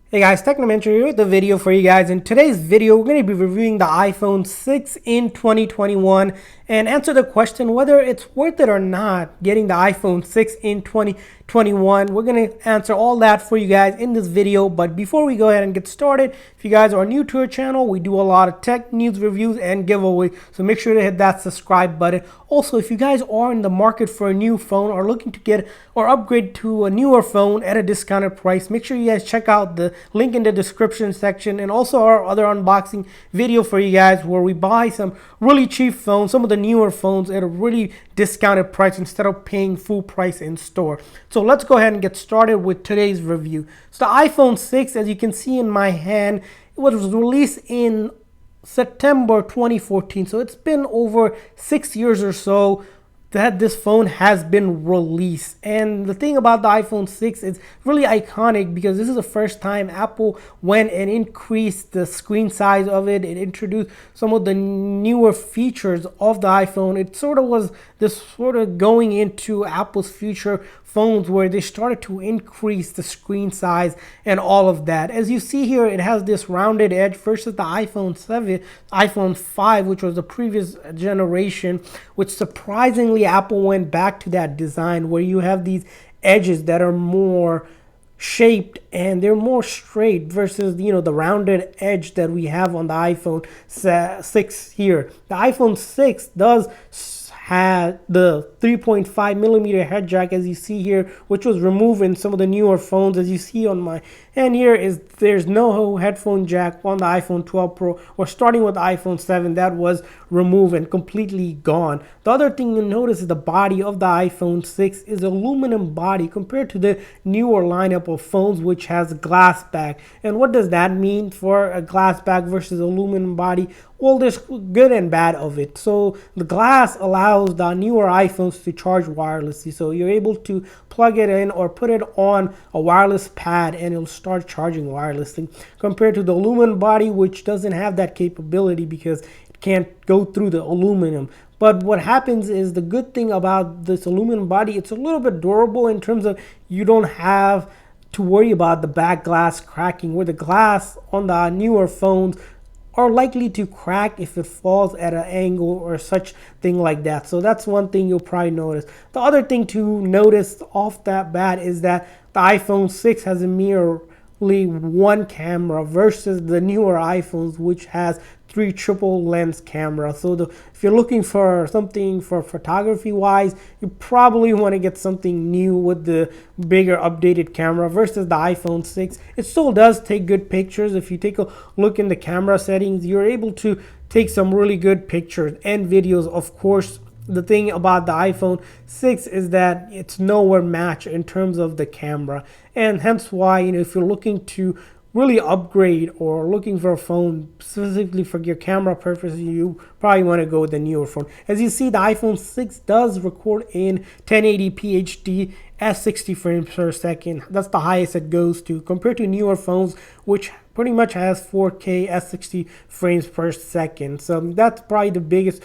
Hey guys, Technomentary here with the video for you guys. In today's video, we're going to be reviewing the iPhone 6 in 2021 and answer the question whether it's worth it or not getting the iPhone 6 in 2021. We're going to answer all that for you guys in this video. But before we go ahead and get started, if you guys are new to our channel, we do a lot of tech news reviews and giveaways. So make sure to hit that subscribe button. Also, if you guys are in the market for a new phone or looking to get or upgrade to a newer phone at a discounted price, make sure you guys check out the link in the description section and also our other unboxing video for you guys where we buy some really cheap phones, some of the newer phones at a really discounted price instead of paying full price in store. So let's go ahead and get started with today's review. So the iPhone 6, as you can see in my hand, it was released in September 2014. So it's been over 6 years or so that this phone has been released. And the thing about the iPhone 6 is really iconic because this is the first time Apple went and increased the screen size of it. It introduced some of the newer features of the iPhone. It sort of was this sort of going into Apple's future phones where they started to increase the screen size and all of that. As you see here, it has this rounded edge versus the iPhone 7, iPhone 5, which was the previous generation, which surprisingly Apple went back to that design where you have these edges that are more shaped and they're more straight versus the rounded edge that we have on the iPhone 6 here. The iPhone 6 does had the 3.5 millimeter head jack, as you see here, which was removed in some of the newer phones. As you see on my hand here, there's no headphone jack on the iPhone 12 Pro, or starting with the iPhone 7, that was removed and completely gone. The other thing you'll notice is the body of the iPhone 6 is aluminum body compared to the newer lineup of phones, which has glass back. And what does that mean for a glass back versus aluminum body? Well, there's good and bad of it. So the glass allows the newer iPhones to charge wirelessly. So you're able to plug it in or put it on a wireless pad and it'll start charging wirelessly, compared to the aluminum body, which doesn't have that capability because it can't go through the aluminum. But what happens is, the good thing about this aluminum body, it's a little bit durable in terms of you don't have to worry about the back glass cracking, where the glass on the newer phones are likely to crack if it falls at an angle or such thing like that. So that's one thing you'll probably notice. The other thing to notice off that bat is that the iPhone 6 has a merely one camera versus the newer iPhones, which has 3 triple lens camera. So if you're looking for something for photography wise, you probably want to get something new with the bigger updated camera versus the iPhone 6. It still does take good pictures. If you take a look in the camera settings, you're able to take some really good pictures and videos. Of course, the thing about the iPhone 6 is that it's nowhere matched in terms of the camera, and hence why, if you're looking to really upgrade or looking for a phone specifically for your camera purposes, you probably want to go with the newer phone. As you see, the iPhone 6 does record in 1080p HD at 60 frames per second. That's the highest it goes to, compared to newer phones, which pretty much has 4K at 60 frames per second. So that's probably the biggest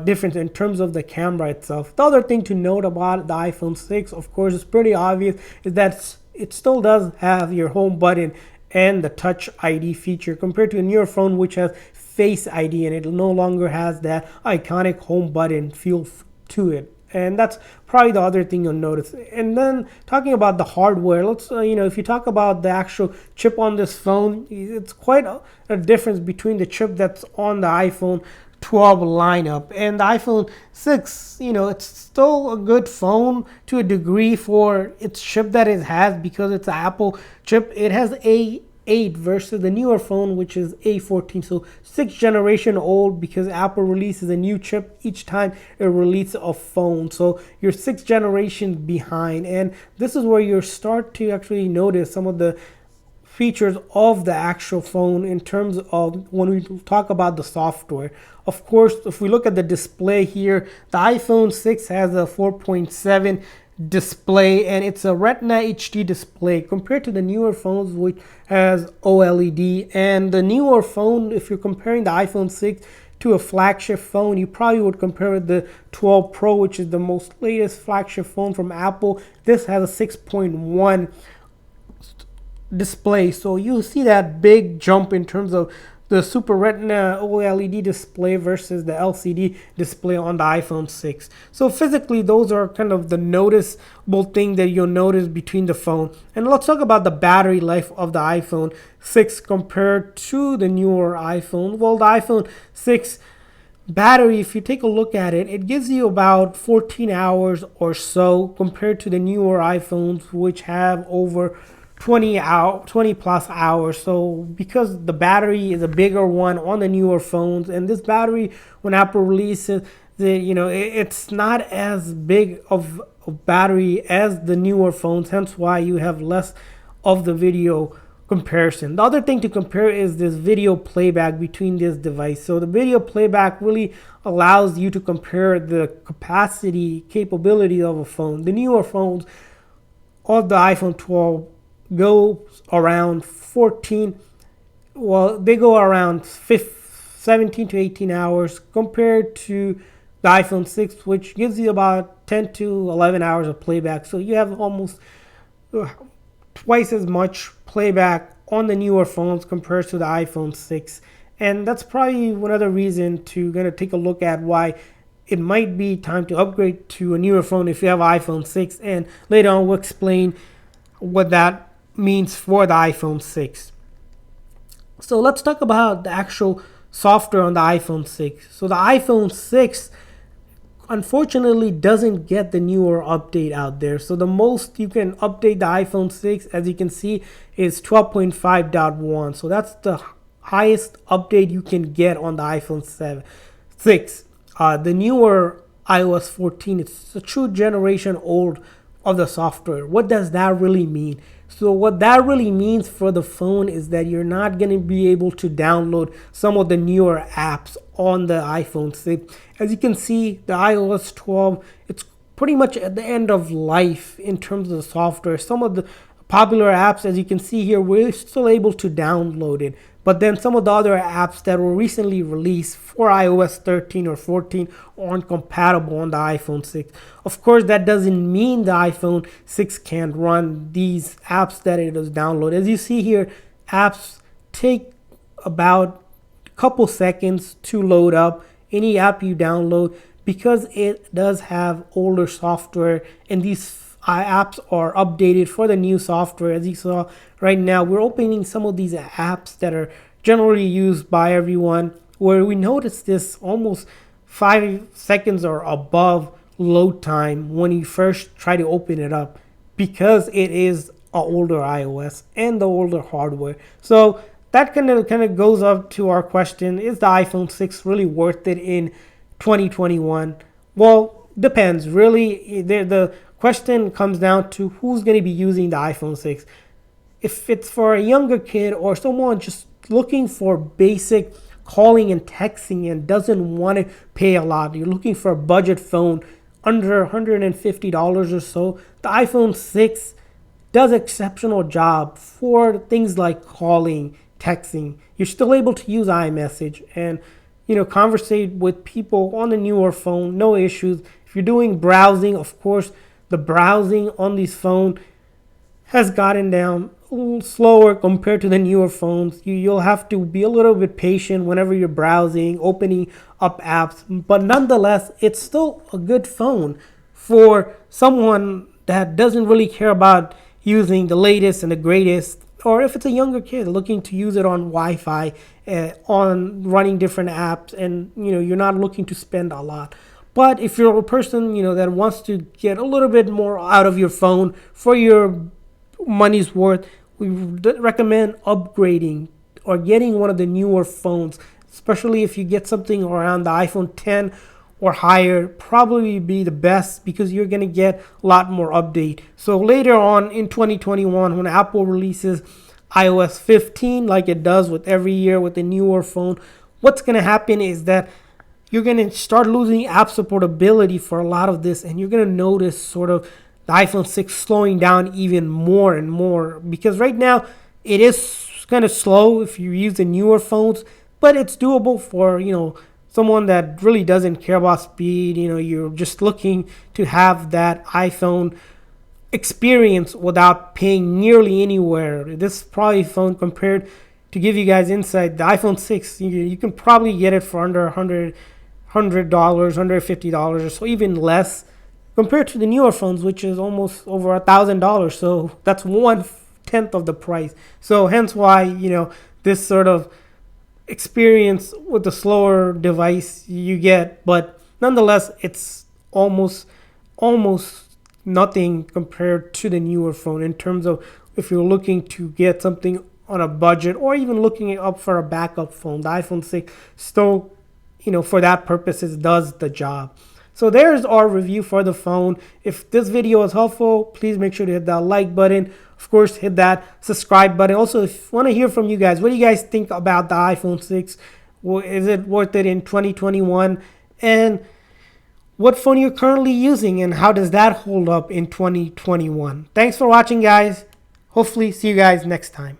difference in terms of the camera itself. The other thing to note about the iPhone 6, of course, is pretty obvious, is that it still does have your home button and the Touch ID feature, compared to a newer phone which has Face ID and it no longer has that iconic home button feel to it. And that's probably the other thing you'll notice. And then talking about the hardware, let's if you talk about the actual chip on this phone, it's quite a difference between the chip that's on the iPhone 12 lineup and the iPhone 6. It's still a good phone to a degree for its chip that it has, because it's an Apple chip. It has A8 versus the newer phone, which is A14. So 6th generation old, because Apple releases a new chip each time it releases a phone. So you're 6th generation behind, and this is where you start to actually notice some of the features of the actual phone in terms of when we talk about the software. Of course, if we look at the display here, the iPhone 6 has a 4.7 display and it's a Retina HD display, compared to the newer phones which has OLED. And the newer phone, if you're comparing the iPhone 6 to a flagship phone, you probably would compare it the 12 Pro, which is the most latest flagship phone from Apple. This has a 6.1 display. So you see that big jump in terms of the Super Retina OLED display versus the LCD display on the iPhone 6. So physically, those are kind of the noticeable thing that you'll notice between the phone. And let's talk about the battery life of the iPhone 6 compared to the newer iPhone. Well, the iPhone 6 battery, if you take a look at it, it gives you about 14 hours or so compared to the newer iPhones, which have over 20 plus hours. So because the battery is a bigger one on the newer phones, and this battery, when Apple releases it's not as big of a battery as the newer phones, hence why you have less of the video comparison. The other thing to compare is this video playback between this device. So the video playback really allows you to compare the capability of a phone. The newer phones of the iPhone 12 go around 14, well, they go around 17 to 18 hours compared to the iPhone 6, which gives you about 10 to 11 hours of playback. So you have almost twice as much playback on the newer phones compared to the iPhone 6. And that's probably one other reason to gonna take a look at why it might be time to upgrade to a newer phone if you have an iPhone 6. And later on, we'll explain what that means for the iPhone 6. So let's talk about the actual software on the iPhone 6. So the iPhone 6 unfortunately doesn't get the newer update out there. So the most you can update the iPhone 6, as you can see, is 12.5.1. So that's the highest update you can get on the iPhone 6. The newer iOS 14, it's a true generation old of the software. What does that really mean? So what that really means for the phone is that you're not going to be able to download some of the newer apps on the iPhone 6. As you can see, the iOS 12, it's pretty much at the end of life in terms of the software. Some of the popular apps, as you can see here, we're still able to download it. But then some of the other apps that were recently released for iOS 13 or 14 aren't compatible on the iPhone 6. Of course, that doesn't mean the iPhone 6 can't run these apps that it has downloaded. As you see here, apps take about a couple seconds to load up any app you download because it does have older software, and these apps are updated for the new software. As you saw right now, we're opening some of these apps that are generally used by everyone, where we notice this almost 5 seconds or above load time when you first try to open it up, because it is an older iOS and the older hardware. So that kind of goes up to our question: is the iPhone 6 really worth it in 2021? Well, depends. Really, the question comes down to who's going to be using the iPhone 6. If it's for a younger kid or someone just looking for basic calling and texting and doesn't want to pay a lot, you're looking for a budget phone under $150 or so, the iPhone 6 does an exceptional job for things like calling, texting. You're still able to use iMessage and conversate with people on the newer phone, no issues. If you're doing browsing, of course, the browsing on these phones has gotten down a little slower compared to the newer phones. You'll have to be a little bit patient whenever you're browsing, opening up apps. But nonetheless, it's still a good phone for someone that doesn't really care about using the latest and the greatest, or if it's a younger kid looking to use it on Wi-Fi, on running different apps, and you're not looking to spend a lot. But if you're a person, that wants to get a little bit more out of your phone for your money's worth, we recommend upgrading or getting one of the newer phones, especially if you get something around the iPhone 10 or higher, probably be the best, because you're going to get a lot more update. So later on in 2021, when Apple releases iOS 15, like it does with every year with the newer phone, what's going to happen is that you're going to start losing app supportability for a lot of this, and you're going to notice sort of the iPhone 6 slowing down even more and more, because right now it is kind of slow if you use the newer phones, but it's doable for someone that really doesn't care about speed. You're just looking to have that iPhone experience without paying nearly anywhere. This probably phone, compared to give you guys insight, the iPhone 6, you can probably get it for under $100, $150 or so, even less, compared to the newer phones, which is almost over $1,000. So that's 1/10 of the price. So hence why, this sort of experience with the slower device you get, but nonetheless, it's almost nothing compared to the newer phone in terms of if you're looking to get something on a budget or even looking up for a backup phone. The iPhone 6 still, for that purposes does the job. So there's our review for the phone. If this video was helpful, please make sure to hit that like button. Of course, hit that subscribe button. Also, if you want to hear from you guys, what do you guys think about the iPhone 6? Is it worth it in 2021? And what phone you're currently using and how does that hold up in 2021? Thanks for watching, guys. Hopefully see you guys next time.